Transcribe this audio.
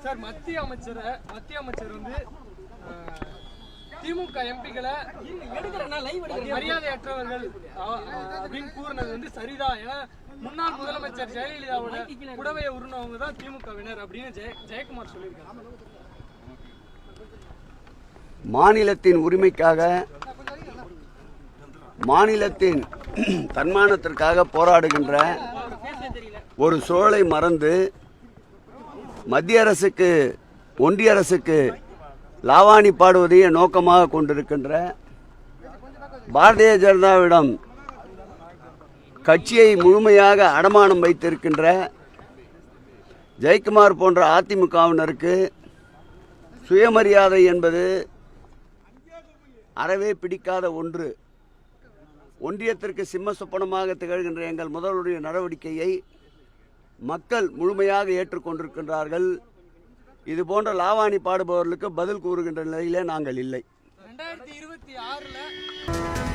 Sir மத்திய அமைச்சர் வந்து திமுக எம்பிக்களை மரியாதையற்றவர்கள் அப்படின்னு கூறினது வந்து சரிதான். ஏன்னா முன்னாள் முதலமைச்சர் ஜெயலலிதாவோட புடவையை உருணவங்க தான் திமுகவினர் அப்படின்னு ஜெயக்குமார் சொல்லியிருக்காங்க. மாநிலத்தின் உரிமைக்காக, மாநிலத்தின் தன்மானத்திற்காக போராடுகின்ற ஒரு சூழலை மறந்து மத்திய அரசுக்கு, ஒன்றிய அரசுக்கு லாவாணி பாடுவதையே நோக்கமாக கொண்டிருக்கின்ற, பாரதிய ஜனதாவிடம் கட்சியை முழுமையாக அடமானம் வைத்திருக்கின்ற ஜெயக்குமார் போன்ற அதிமுகவினருக்கு சுயமரியாதை என்பது அறவே பிடிக்காத ஒன்று. ஒன்றியத்திற்கு சிம்ம சொப்பனமாக திகழ்கின்ற எங்கள் முதல்வருடைய நடவடிக்கையை மக்கள் முழுமையாக ஏற்றுக்கொண்டிருக்கின்றார்கள். இது போன்ற லாவாணி பாடுபவர்களுக்கு பதில் கூறுகின்ற நிலையிலே நாங்கள் இல்லை. 2026